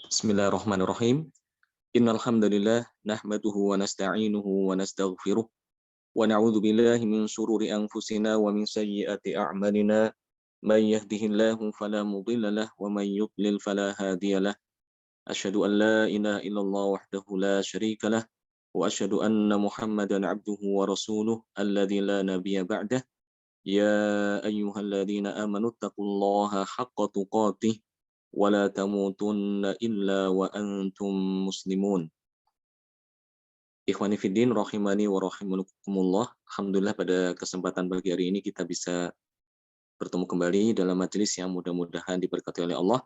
Bismillahirrahmanirrahim. Innal hamdalillah nahmaduhu wa nasta'inuhu wa nastaghfiruh wa na'udzu billahi min shururi anfusina wa min sayyiati a'malina. May yahdihillahu fala mudilla lahu wa may yudlil fala hadiyalah. Asyhadu an la ilaha illallah wahdahu la syarika lah wa asyhadu anna Muhammadan 'abduhu wa rasuluh alladzi la nabiyya ba'dah. Ya ayyuhalladzina amanu taqullaha haqqa tuqatih wa la tamutunna illa wa antum muslimun. Ikhwani fiddin rahimani wa rahimakumullah. Alhamdulillah pada kesempatan pagi hari ini kita bisa bertemu kembali dalam majelis yang mudah-mudahan diberkati oleh Allah.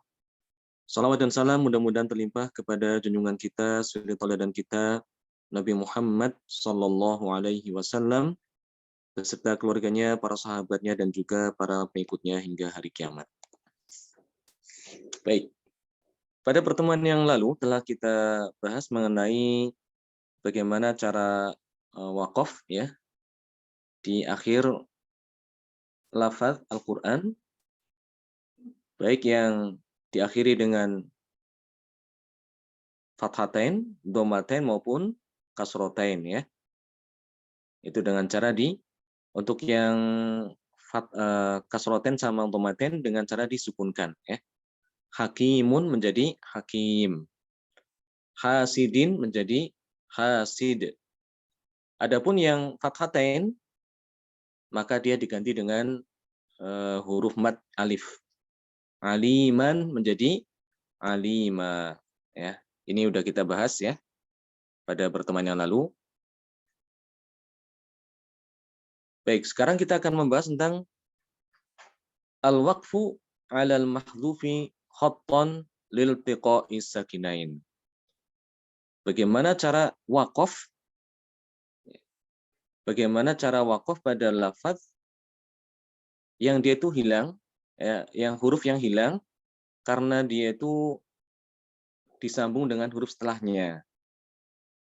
Salawat dan salam mudah-mudahan terlimpah kepada junjungan kita, suri tauladan kita, Nabi Muhammad sallallahu alaihi wasallam beserta keluarganya, para sahabatnya dan juga para pengikutnya hingga hari kiamat. Baik. Pada pertemuan yang lalu telah kita bahas mengenai bagaimana cara wakaf ya di akhir lafaz Al-Qur'an, baik yang diakhiri dengan fathatain, dhammatain maupun kasrotain ya. Itu dengan cara untuk yang kasrotain sama dhammatain dengan cara disukunkan ya. Hakimun menjadi hakim. Hasidin menjadi hasid. Adapun yang fathatain maka dia diganti dengan huruf mad alif. Aliman menjadi alima ya. Ini udah kita bahas ya pada pertemuan yang lalu. Baik, sekarang kita akan membahas tentang al-waqfu 'alal mahdhufi khattan liltiqa'is sakinain. Bagaimana cara wakaf? Bagaimana cara wakaf pada lafaz yang dia itu hilang, ya, yang huruf yang hilang karena dia itu disambung dengan huruf setelahnya.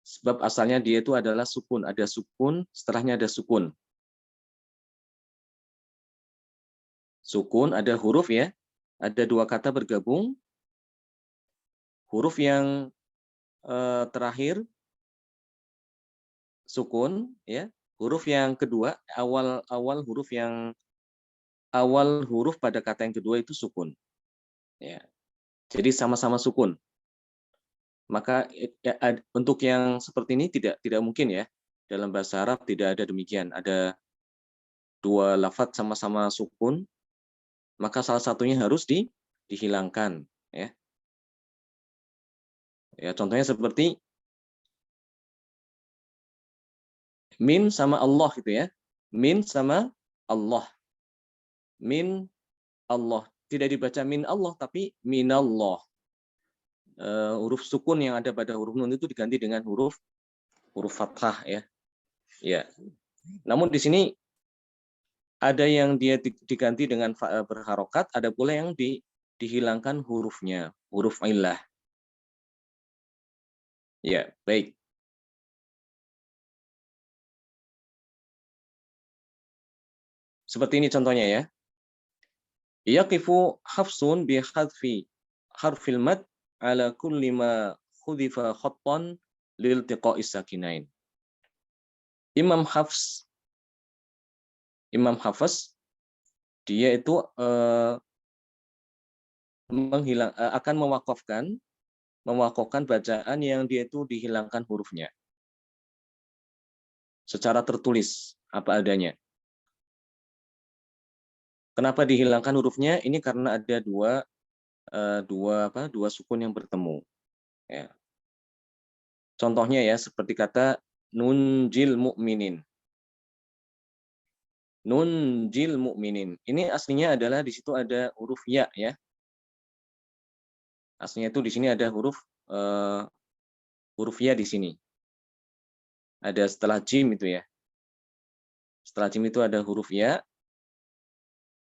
Sebab asalnya dia itu adalah sukun, ada sukun, setelahnya ada sukun. Sukun ada huruf ya, ada dua kata bergabung, huruf yang terakhir sukun ya, huruf yang kedua awal huruf pada kata yang kedua itu sukun. Ya. Jadi sama-sama sukun. Maka ya, untuk yang seperti ini tidak mungkin ya. Dalam bahasa Arab tidak ada demikian. Ada dua lafaz sama-sama sukun, maka salah satunya harus dihilangkan ya. Ya, contohnya seperti min sama Allah gitu ya. Min sama Allah. Min Allah. Tidak dibaca min Allah tapi minallah. Huruf sukun yang ada pada huruf nun itu diganti dengan huruf fathah ya. Ya. Namun di sini ada yang dia diganti dengan berharokat, ada pula yang dihilangkan hurufnya, huruf illah. Ya, baik. Seperti ini contohnya ya. Yaqifu hafsun bi hadfi harfil mad ala kulli ma khudifa khattan liltiqa'is sakinain. Imam Hafs dia itu akan mewakafkan bacaan yang dia itu dihilangkan hurufnya secara tertulis apa adanya. Kenapa dihilangkan hurufnya? Ini karena ada dua sukun yang bertemu. Ya. Contohnya ya seperti kata nunjil mu'minin. Nunjil mu'minin. Ini aslinya adalah di situ ada huruf ya ya. Aslinya itu di sini ada huruf ya di sini. Ada setelah jim itu ya. Setelah jim itu ada huruf ya.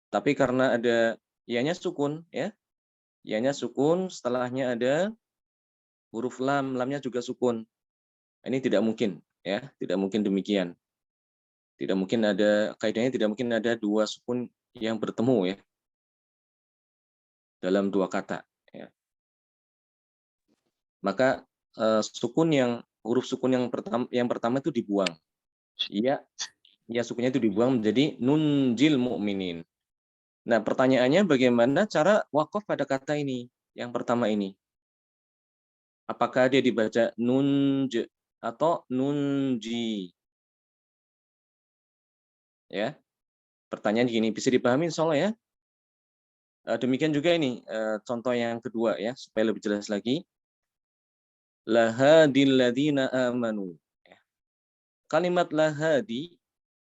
Tapi karena ada ya-nya sukun ya. Ya-nya sukun, setelahnya ada huruf lam, lamnya juga sukun. Ini tidak mungkin ya, tidak mungkin demikian. Tidak mungkin ada kaidahnya, tidak mungkin ada dua sukun yang bertemu ya dalam dua kata ya. maka huruf sukun yang pertama itu dibuang. Iya, ya sukunnya itu dibuang menjadi nunjil mu'minin. Nah, pertanyaannya bagaimana cara wakaf pada kata ini? Yang pertama ini. Apakah dia dibaca nunj atau nunji? Ya, pertanyaan gini bisa dipahami insya Allah ya. Demikian juga ini contoh yang kedua ya, supaya lebih jelas lagi. Lahadil ladzina amanu. Ya. Kalimat lahadi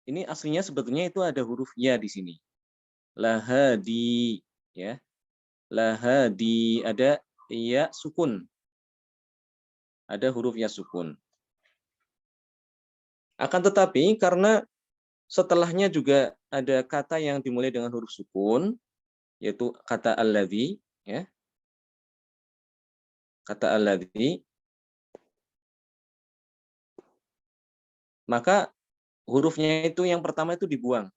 ini aslinya sebetulnya itu ada huruf ya di sini. Lahadi ya. Lahadi ada ya sukun. Ada huruf ya sukun. Akan tetapi karena setelahnya juga ada kata yang dimulai dengan huruf sukun, yaitu kata alladzi ya. Kata alladzi, maka hurufnya itu yang pertama itu dibuang.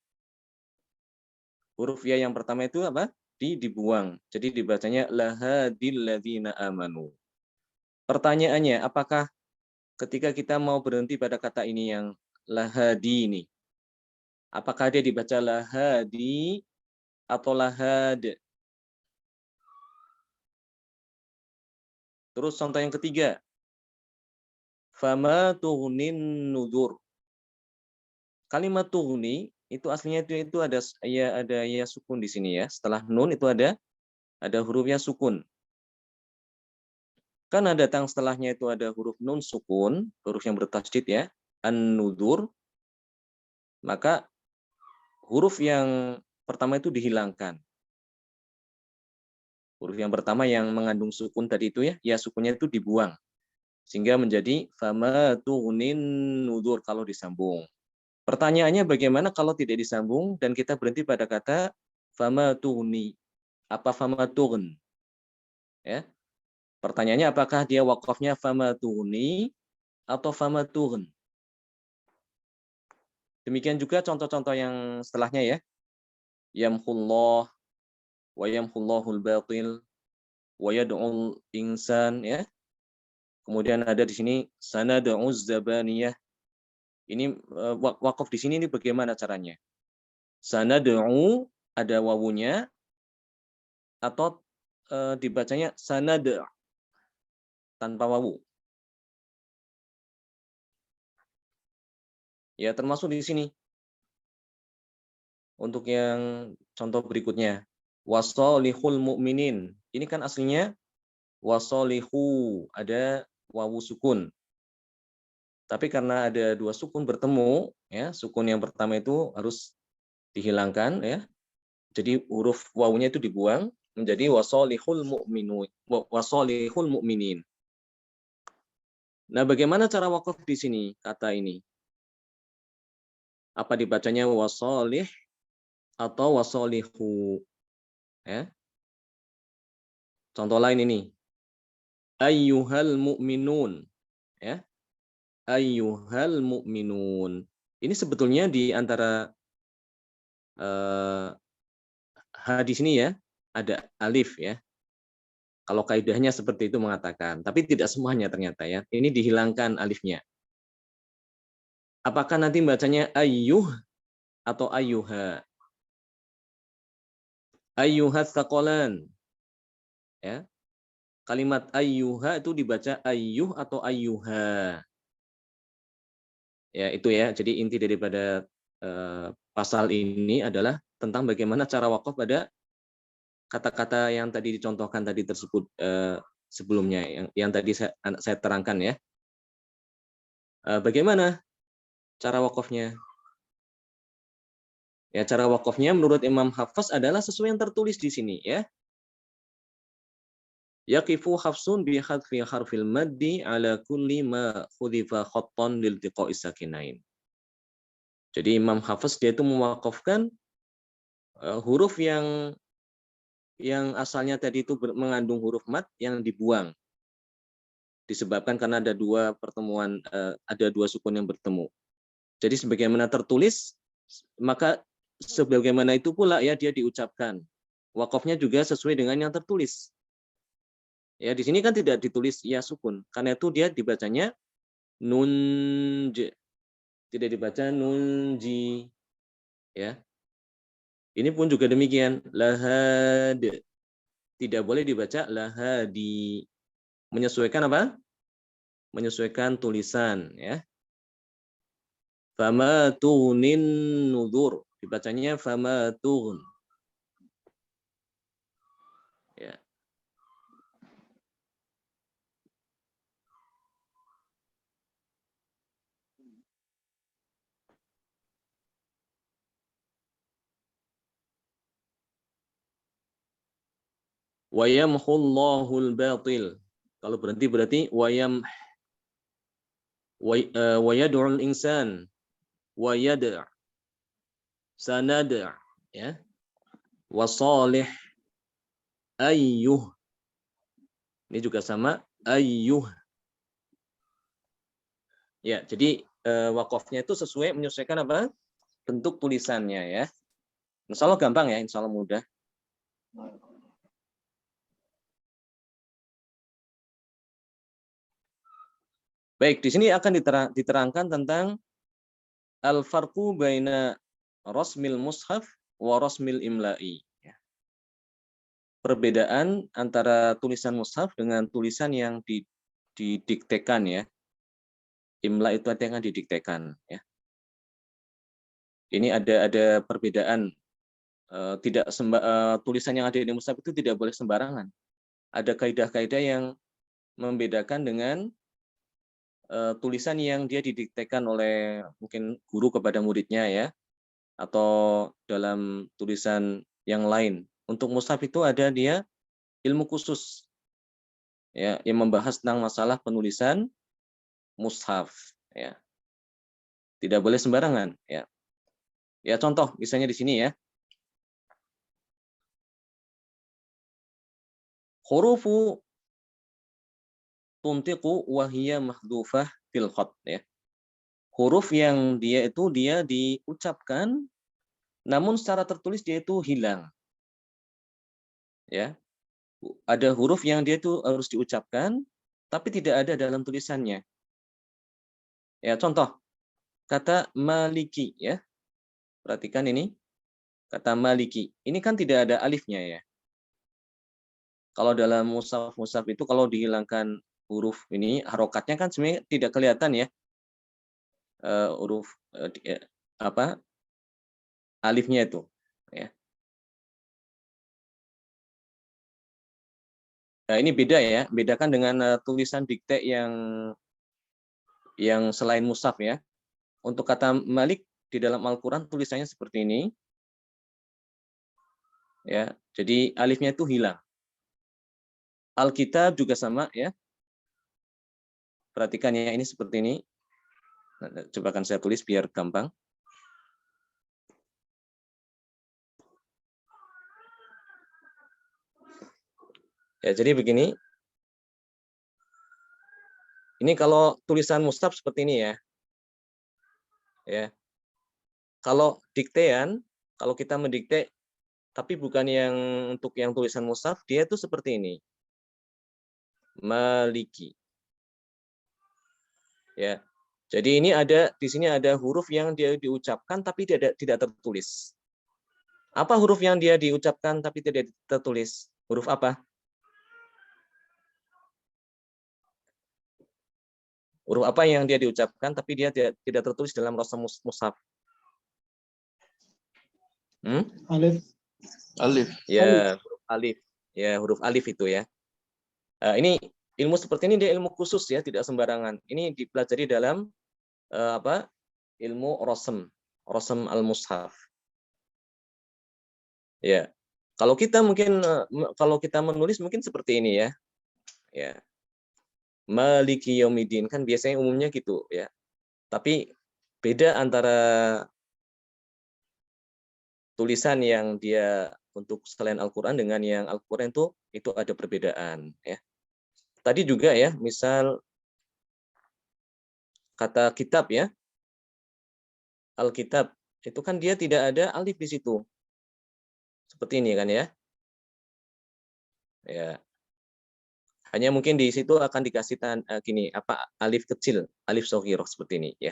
Huruf ya yang pertama itu apa? Dibuang. Jadi dibacanya lahadil ladzina amanu. Pertanyaannya, apakah ketika kita mau berhenti pada kata ini yang lahadi ini, apakah dia dibaca lahadi atau lahad? Terus contoh yang ketiga, fama tughnin nudur. Kalimat tughni itu aslinya itu ada ya sukun di sini ya. Setelah nun itu ada hurufnya sukun. Karena datang setelahnya itu ada huruf nun sukun, huruf yang bertasydid ya, an-nudur, maka huruf yang pertama itu dihilangkan. Huruf yang pertama yang mengandung sukun tadi itu ya sukunnya itu dibuang. Sehingga menjadi fama tughnin nudur kalau disambung. Pertanyaannya bagaimana kalau tidak disambung dan kita berhenti pada kata fama tughni? Apa fama tughn? Ya. Pertanyaannya apakah dia wakafnya fama tughni atau fama tughn? Demikian juga contoh-contoh yang setelahnya ya. Yamhullah wa yamhullahul batil wa yad'ul insan ya. Kemudian ada di sini sanad'uz zabaniyah. Ini wakaf di sini ini bagaimana caranya? Sanad'u ada wawunya atau dibacanya sanad tanpa wawu. Ya, termasuk di sini. Untuk yang contoh berikutnya, wasolihul mu'minin. Ini kan aslinya wasolihu, ada wawu sukun. Tapi karena ada dua sukun bertemu, ya, sukun yang pertama itu harus dihilangkan, ya. Jadi huruf wawunya itu dibuang menjadi wasolihul mu'minun, wasolihul mu'minin. Nah, bagaimana cara wakaf di sini kata ini? Apa dibacanya wasolih atau wasolihu? Ya. Contoh lain ini. Ayyuhal mu'minun. Ya. Ayyuhal mu'minun. Ini sebetulnya di antara di sini ya, ada alif ya. Kalau kaidahnya seperti itu mengatakan, tapi tidak semuanya ternyata ya. Ini dihilangkan alifnya. Apakah nanti bacanya ayyuh atau ayyuha? Ayyuhat tsaqalan. Ya. Kalimat ayyuha itu dibaca ayyuh atau ayyuha. Ya, itu ya. Jadi inti daripada pasal ini adalah tentang bagaimana cara wakaf pada kata-kata yang tadi dicontohkan tadi tersebut sebelumnya yang tadi saya terangkan ya. Bagaimana cara wakafnya? Ya, cara wakafnya menurut Imam Hafs adalah sesuai yang tertulis di sini ya. Yaqifu hafsun bi hadfi harfil maddi ala kulli ma khudifa khattan liltiqa'i sakinain. Jadi Imam Hafs dia itu mewakafkan huruf yang asalnya tadi itu mengandung huruf mad yang dibuang. Disebabkan karena ada dua pertemuan, ada dua sukun yang bertemu. Jadi sebagaimana tertulis, maka sebagaimana itu pula ya dia diucapkan. Wakafnya juga sesuai dengan yang tertulis. Ya, di sini kan tidak ditulis ya sukun. Karena itu dia dibacanya nunj. Tidak dibaca nunji. Ya. Ini pun juga demikian. Lahad. Tidak boleh dibaca lahadi. Menyesuaikan apa? Menyesuaikan tulisan. Ya. Fama tughnin nudur. Dibacanya fama tughn. Ya. Wa yamhullahul batil. Kalau berhenti berarti wa yad'ul insan wa yad' sanad' ya. Wa salih ayyuh. Ini juga sama ayyuh. Ya, jadi wakofnya itu sesuai menyesuaikan apa? Bentuk tulisannya ya. Insya Allah gampang ya, insya Allah mudah. Baik, di sini akan diterangkan tentang al-farqu baina rasmil mushaf wa rasmil imla'i. Perbedaan antara tulisan mushaf dengan tulisan yang didiktekan ya. Imla itu artinya didiktekan ya. Ini ada perbedaan tulisan yang ada di mushaf itu tidak boleh sembarangan. Ada kaidah-kaidah yang membedakan dengan tulisan yang dia didiktekan oleh mungkin guru kepada muridnya ya, atau dalam tulisan yang lain. Untuk mushaf itu ada dia ilmu khusus ya, yang membahas tentang masalah penulisan mushaf ya. Tidak boleh sembarangan ya. Ya contoh misalnya di sini ya. Hurufu tuntiqu wa hiya mahdhufah fil khat ya. Huruf yang dia diucapkan namun secara tertulis dia itu hilang. Ya. Ada huruf yang dia itu harus diucapkan tapi tidak ada dalam tulisannya. Ya, contoh kata maliki ya. Perhatikan ini. Kata maliki. Ini kan tidak ada alifnya ya. Kalau dalam mushaf itu kalau dihilangkan huruf ini harokatnya kan sebenarnya tidak kelihatan ya. Huruf apa? Alifnya itu ya. Nah, ini beda ya, bedakan dengan tulisan dikte yang selain mushaf ya. Untuk kata Malik di dalam Al-Qur'an tulisannya seperti ini. Ya. Jadi alifnya itu hilang. Alkitab juga sama ya. Perhatikan ya, ini seperti ini. Coba akan saya tulis biar gampang. Ya, jadi begini. Ini kalau tulisan mushaf seperti ini ya. Ya. Kalau diktean, kalau kita mendikte tapi bukan yang untuk yang tulisan mushaf, dia itu seperti ini. Maliki. Ya. Jadi ini di sini ada huruf yang dia diucapkan tapi tidak tertulis. Apa huruf yang dia diucapkan tapi tidak tertulis? Huruf apa? Huruf apa yang dia diucapkan tapi dia tidak tertulis dalam rasam mushaf? Alif. Alif. Ya, huruf alif. Ya, huruf alif itu ya. Ini ilmu seperti ini dia ilmu khusus ya, tidak sembarangan. Ini dipelajari dalam ilmu rasam al-mushaf. Ya. Kalau kita menulis mungkin seperti ini ya. Ya. Maliki Yaumiddin kan biasanya umumnya gitu ya. Tapi beda antara tulisan yang dia untuk selain Al-Qur'an dengan yang Al-Qur'an itu ada perbedaan ya. Tadi juga ya, misal kata kitab ya. Alkitab itu kan dia tidak ada alif di situ. Seperti ini kan ya. Ya. Hanya mungkin di situ akan dikasih gini, alif kecil, alif shagirah seperti ini ya.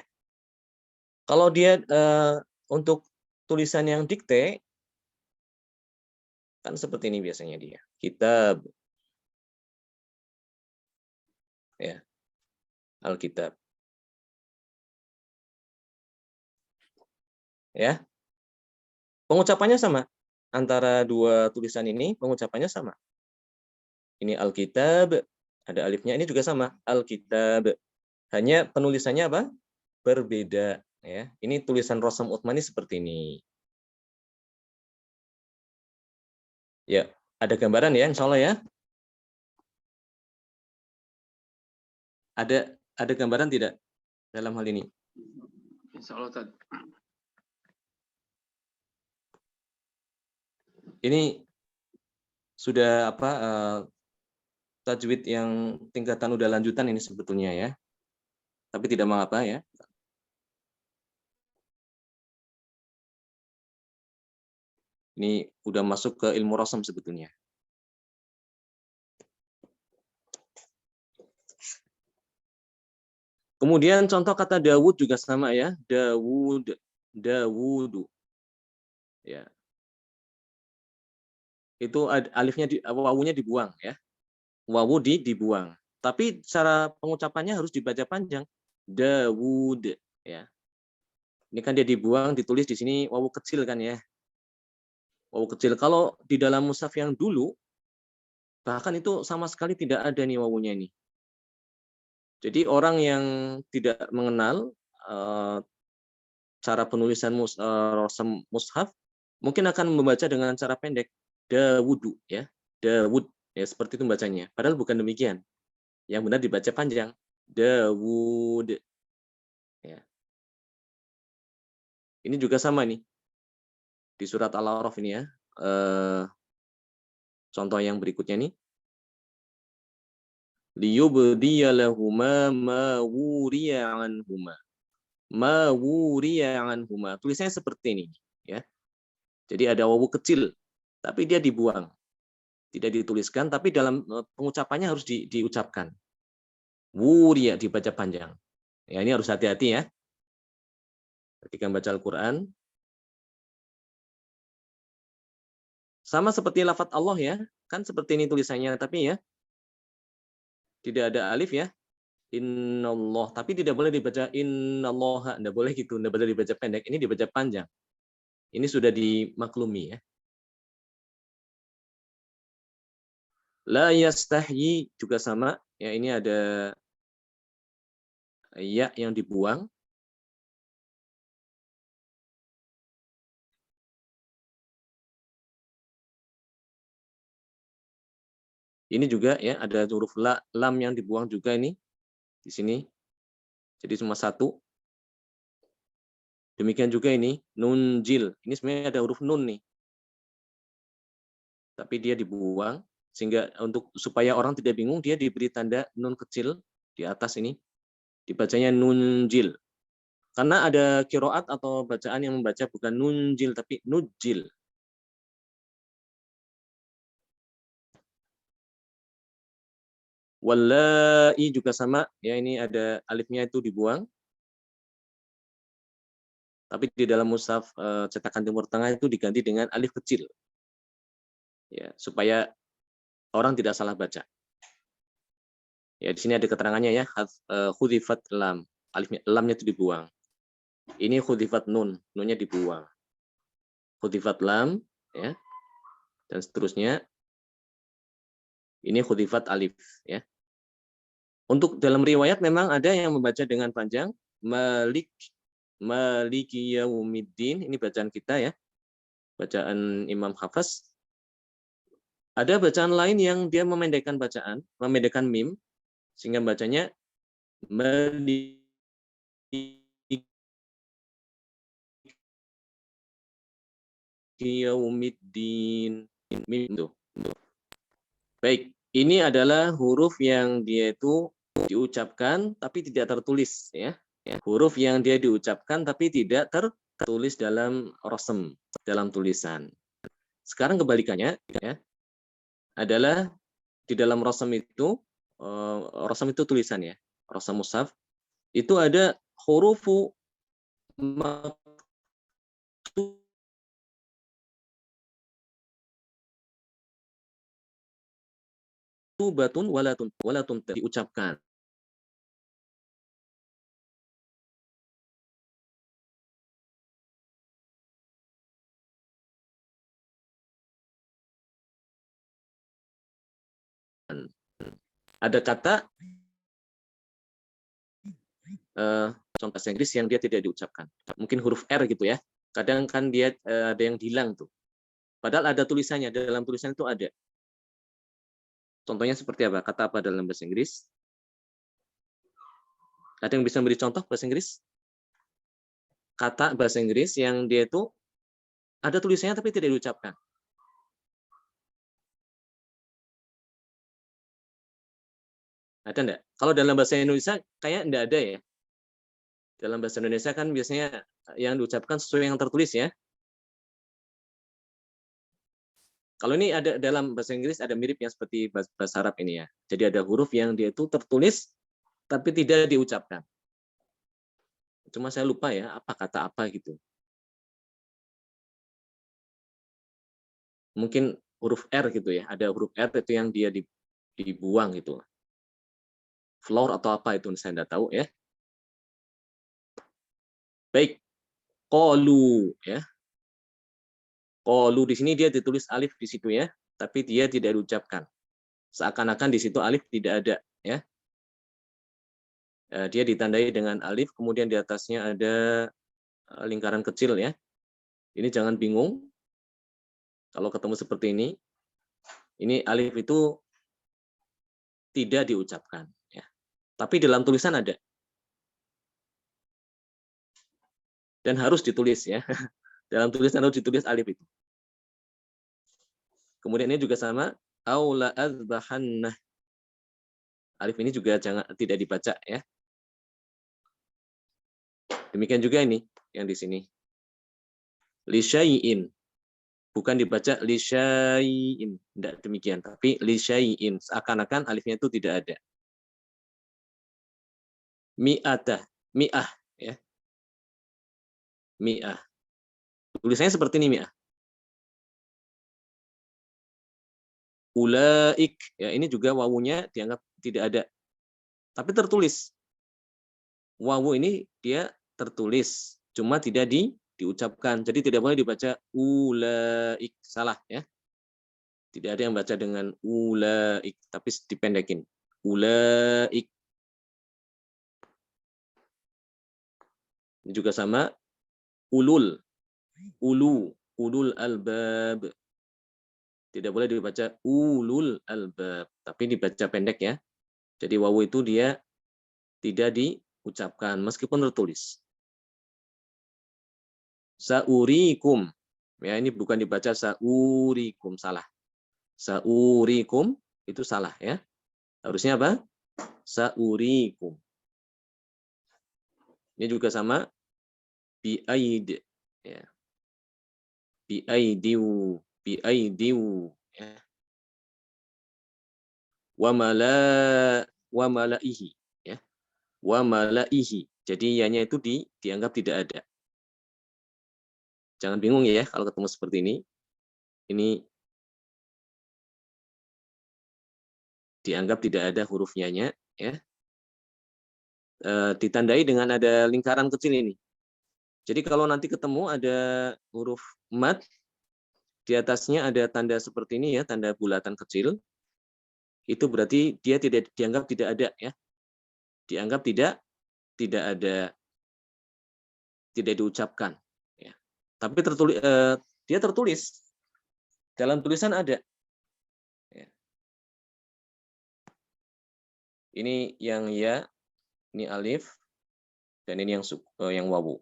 Kalau dia untuk tulisan yang dikte kan seperti ini biasanya dia. Kitab ya. Alkitab. Ya. Pengucapannya sama. Antara dua tulisan ini pengucapannya sama. Ini Alkitab, ada alifnya, ini juga sama, Alkitab. Hanya penulisannya apa? Berbeda ya. Ini tulisan Rosam Utsmani seperti ini. Ya, ada gambaran ya, insya Allah ya. Ada gambaran tidak dalam hal ini? Insya Allah. Ini sudah tajwid yang tingkatan udah lanjutan ini sebetulnya ya. Tapi tidak mengapa ya. Ini udah masuk ke ilmu rosam sebetulnya. Kemudian contoh kata Dawud juga sama ya. Dawudu. Ya. Itu alifnya wawunya dibuang ya. Wawu dibuang. Tapi cara pengucapannya harus dibaca panjang. Dawud ya. Ini kan dia dibuang, ditulis di sini wawu kecil kan ya. Wawu kecil. Kalau di dalam mushaf yang dulu bahkan itu sama sekali tidak ada nih wawunya ini. Jadi orang yang tidak mengenal cara penulisan mushaf mungkin akan membaca dengan cara pendek. Dawudu ya. Dawud ya, seperti itu bacanya. Padahal bukan demikian. Yang benar dibaca panjang. Dawud. Ya. Ini juga sama nih. Di surat Al-A'raf ini ya. Contoh yang berikutnya nih. Liyubdiya lahuma ma wuriya anhuma. Ma wuriya anhuma. Tulisannya seperti ini ya. Jadi ada wawu kecil tapi dia dibuang. Tidak dituliskan tapi dalam pengucapannya harus diucapkan. Wuriya dibaca panjang. Ya, ini harus hati-hati ya. Ketika membaca Al-Qur'an. Sama seperti lafaz Allah ya. Kan seperti ini tulisannya tapi ya tidak ada alif ya. Innallah, tapi tidak boleh dibaca innallah, tidak boleh gitu, tidak boleh dibaca pendek, ini dibaca panjang. Ini sudah dimaklumi ya. La yastahyi juga sama, ya ini ada ya yang dibuang. Ini juga ya ada huruf lam yang dibuang juga ini di sini. Jadi cuma satu. Demikian juga ini nunjil. Ini sebenarnya ada huruf nun nih. Tapi dia dibuang sehingga supaya orang tidak bingung dia diberi tanda nun kecil di atas ini. Dibacanya nunjil. Karena ada kiroat atau bacaan yang membaca bukan nunjil tapi nujil. Wallahi juga sama, ya ini ada alifnya itu dibuang. Tapi di dalam mushaf cetakan Timur Tengah itu diganti dengan alif kecil. Ya, supaya orang tidak salah baca. Ya, di sini ada keterangannya ya, khudifat lam. Alifnya lamnya itu dibuang. Ini khudifat nun, nunnya dibuang. Khudifat lam ya. Dan seterusnya. Ini khudifat alif ya. Untuk dalam riwayat memang ada yang membaca dengan panjang Maliki Yaumiddin, ini bacaan kita ya. Bacaan Imam Hafaz. Ada bacaan lain yang dia memendekkan bacaan, memendekkan mim sehingga bacanya Maliki Yaumiddin. Mim itu. Baik, ini adalah huruf yang dia itu diucapkan tapi tidak tertulis ya. Huruf yang dia diucapkan tapi tidak tertulis dalam rosem, dalam tulisan. Sekarang kebalikannya ya. Adalah di dalam rosem itu rasam itu tulisan ya. Rasam mushaf itu ada hurufu maktubatun walatun diucapkan. Ada kata contoh bahasa Inggris yang dia tidak diucapkan. Mungkin huruf R gitu ya. Kadang kan dia ada yang hilang tuh. Padahal ada tulisannya, dalam tulisan itu ada. Contohnya seperti apa? Kata apa dalam bahasa Inggris? Ada yang bisa beri contoh bahasa Inggris? Kata bahasa Inggris yang dia itu ada tulisannya tapi tidak diucapkan. Ada enggak? Kalau dalam bahasa Indonesia kayak enggak ada ya. Dalam bahasa Indonesia kan biasanya yang diucapkan sesuai yang tertulis ya. Kalau ini ada dalam bahasa Inggris ada miripnya seperti bahasa Arab ini ya. Jadi ada huruf yang dia itu tertulis tapi tidak diucapkan. Cuma saya lupa ya, apa kata apa gitu. Mungkin huruf R gitu ya. Ada huruf R itu yang dia dibuang gitu. Floor atau apa itu saya tidak tahu ya. Baik, qalu ya. Qalu di sini dia ditulis alif di situ ya, tapi dia tidak diucapkan. Seakan-akan di situ alif tidak ada ya. Dia ditandai dengan alif, kemudian di atasnya ada lingkaran kecil ya. Ini jangan bingung kalau ketemu seperti ini. Ini alif itu tidak diucapkan ya. Tapi dalam tulisan ada. Dan harus ditulis ya. Dalam tulisan harus ditulis alif itu. Kemudian ini juga sama, aula azbahannah. Alif ini juga tidak dibaca ya. Demikian juga ini yang di sini. Li syai'in. Bukan dibaca li syai'in, tidak demikian, tapi li syai'in. Seakan-akan alifnya itu tidak ada. Mi'atah, mi'ah ya. Mi'ah. Tulisannya seperti ini mi'ah. Ulaik, ya ini juga wawunya dianggap tidak ada. Tapi tertulis. Wawu ini dia tertulis, cuma tidak diucapkan. Jadi tidak boleh dibaca ulaik, salah ya. Tidak ada yang baca dengan ulaik, tapi dipendekin. Ulaik. Ini juga sama ulul. Ulul albab. Tidak boleh dibaca ulul albab, tapi dibaca pendek ya. Jadi wawu itu dia tidak diucapkan meskipun tertulis. Saurikum. Ya, ini bukan dibaca saurikum, salah. Saurikum itu salah ya. Harusnya apa? Saurikum. Ini juga sama biaid ya. Biaidiu ya. Wa malaihi ya. Wa malaihi. Jadi ianya itu dianggap tidak ada. Jangan bingung ya kalau ketemu seperti ini. Ini dianggap tidak ada huruf nya ya. Ditandai dengan ada lingkaran kecil ini. Jadi kalau nanti ketemu ada huruf mad, di atasnya ada tanda seperti ini ya, tanda bulatan kecil, itu berarti dia tidak dianggap tidak ada ya. Dianggap tidak ada, tidak diucapkan ya. Tapi dia tertulis. Dalam tulisan ada. Ya. Ini yang ya, ini alif, dan ini yang wawu.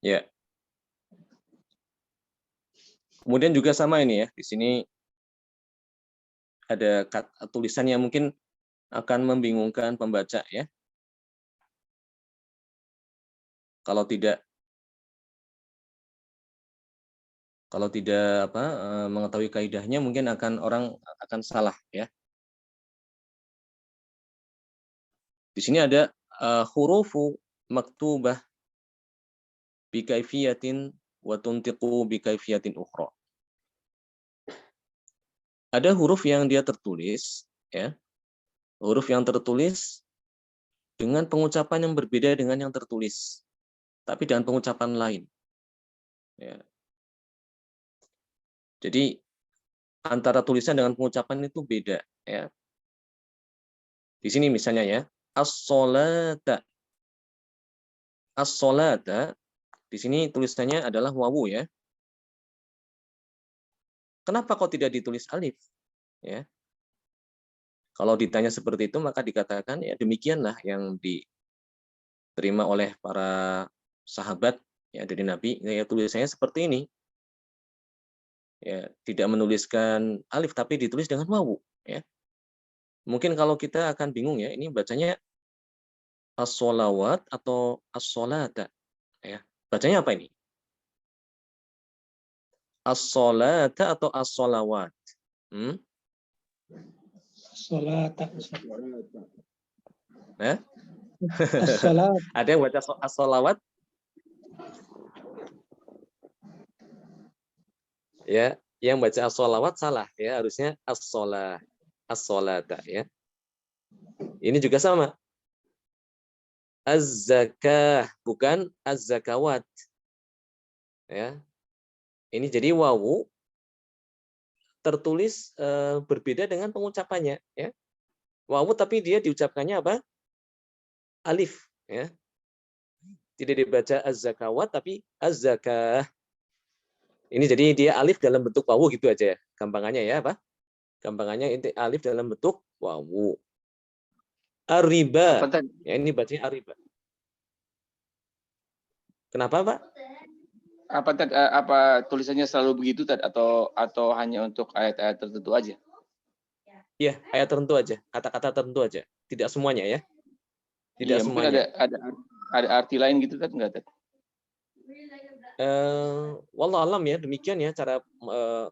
Ya. Kemudian juga sama ini ya, di sini ada tulisan yang mungkin akan membingungkan pembaca ya. Kalau tidak mengetahui kaidahnya mungkin orang akan salah ya. Di sini ada hurufu maktubah bikaifiyatin wa tuntiqu bikaifiyatin ukhra. Ada huruf yang dia tertulis ya. Huruf yang tertulis dengan pengucapan yang berbeda dengan yang tertulis, tapi dengan pengucapan lain. Ya. Jadi antara tulisan dengan pengucapan itu beda. Ya. Di sini misalnya ya, as-solata. As-solata, di sini tulisannya adalah wawu ya. Kenapa kok tidak ditulis alif? Ya. Kalau ditanya seperti itu, maka dikatakan ya demikianlah yang diterima oleh para sahabat ya dari Nabi. Ya tulisannya seperti ini. Ya, tidak menuliskan alif tapi ditulis dengan wawu. Ya. Mungkin kalau kita akan bingung ya, ini bacanya as-solawat atau as-solata. Ya. Bacanya apa ini? As-solata atau as-solawat? As-salata. Eh? As-salat. Ada yang baca as-solawat? Ya, yang baca as-solawat salah ya, harusnya as-solah, as-solata ya. Ini juga sama. Az-zakah bukan az-zakawat. Ya. Ini jadi wawu tertulis berbeda dengan pengucapannya ya. Wawu tapi dia diucapkannya apa? Alif ya. Tidak dibaca az-zakawat tapi az-zakah. Ini jadi dia alif dalam bentuk wawu gitu aja ya. Gampangannya ya apa? Gampangannya itu alif dalam bentuk wawu. Ar-riba. Ya ini bacanya ar-riba. Kenapa, Pak? Apa tulisannya selalu begitu atau hanya untuk ayat-ayat tertentu aja? Iya, ayat tertentu aja, kata-kata tertentu aja. Tidak semuanya ya. Tidak Iya, mungkin semuanya. ada arti lain gitu kan enggak, Tat? Wallah alam ya, demikian ya cara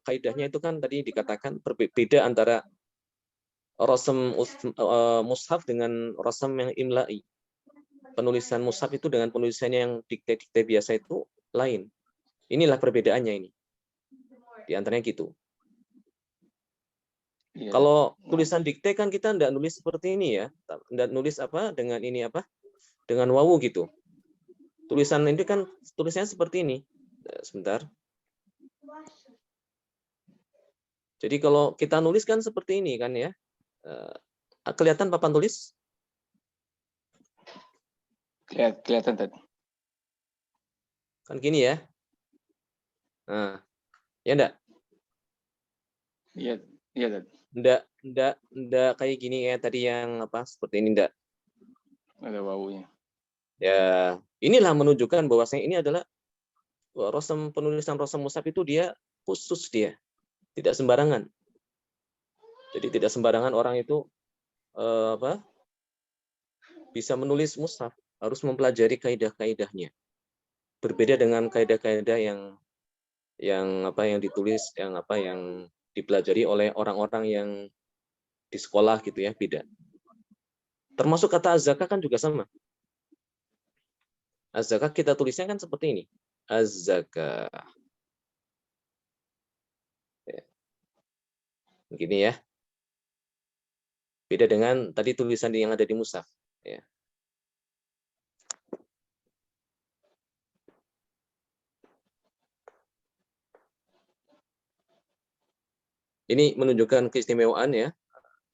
kaidahnya itu kan tadi dikatakan berbeda antara rasam mushaf dengan rasam yang imla'i. Penulisan mushaf itu dengan penulisannya yang dikte-dikte biasa itu lain. Inilah perbedaannya ini. Di antaranya gitu. Iya. Kalau tulisan dikte kan kita enggak nulis seperti ini ya. Enggak nulis apa dengan ini apa? Dengan wawu gitu. Tulisan ini kan tulisannya seperti ini. Sebentar. Jadi kalau kita nulis kan seperti ini kan ya. Kelihatan papan tulis? Kelihatan tadi. Kan gini ya. Nah, ya enggak? Iya, iya tadi. Enggak kayak gini ya tadi yang apa seperti ini enggak. Ada wawunya. Ya, inilah menunjukkan bahwasanya ini adalah penulisan rasam mushaf itu dia khusus dia. Tidak sembarangan. Jadi tidak sembarangan orang itu bisa menulis mushaf, harus mempelajari kaidah-kaidahnya. Berbeda dengan kaidah-kaidah yang ditulis yang dipelajari oleh orang-orang yang di sekolah gitu ya, beda. Termasuk kata az-zakah kan juga sama. Az-zakah kita tulisnya kan seperti ini. Az-zakah. Begini ya. Beda dengan tadi tulisan yang ada di mushaf ya. Ini menunjukkan keistimewaan ya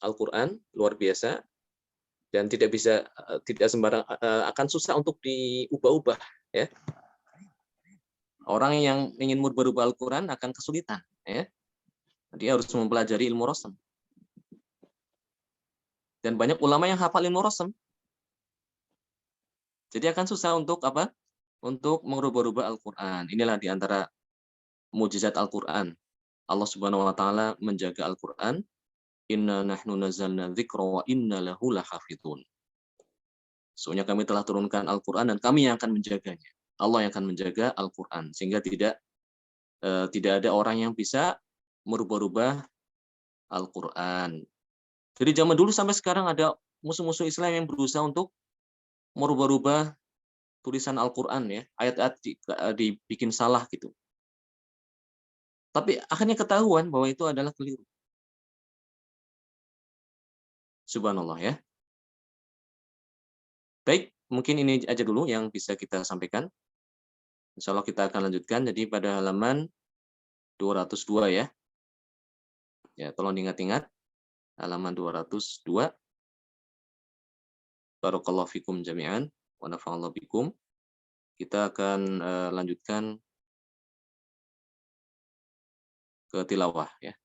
Al-Qur'an luar biasa dan tidak sembarang akan susah untuk diubah-ubah ya. Orang yang ingin berubah Al-Qur'an akan kesulitan ya. Dia harus mempelajari ilmu rasam. Dan banyak ulama yang hafal ilmu rasam. Jadi akan susah untuk untuk merubah-rubah Al-Qur'an. Inilah di antara mukjizat Al-Qur'an. Allah Subhanahu wa taala menjaga Al-Qur'an, "Inna nahnu nazzalna dzikra wa inna lahu lahafizun." Sesungguhnya kami telah turunkan Al-Qur'an dan kami yang akan menjaganya. Allah yang akan menjaga Al-Qur'an sehingga tidak ada orang yang bisa merubah-rubah Al-Qur'an. Dari zaman dulu sampai sekarang ada musuh-musuh Islam yang berusaha untuk merubah-rubah tulisan Al-Qur'an ya, ayat-ayat dibikin salah gitu. Tapi akhirnya ketahuan bahwa itu adalah keliru. Subhanallah ya. Baik, mungkin ini aja dulu yang bisa kita sampaikan. Insya Allah kita akan lanjutkan. Jadi pada halaman 202 ya. Ya, tolong diingat-ingat. Halaman 202. Barakallahu fikum jami'an. Wa nafa'allahu bikum. Kita akan lanjutkan ke tilawah ya.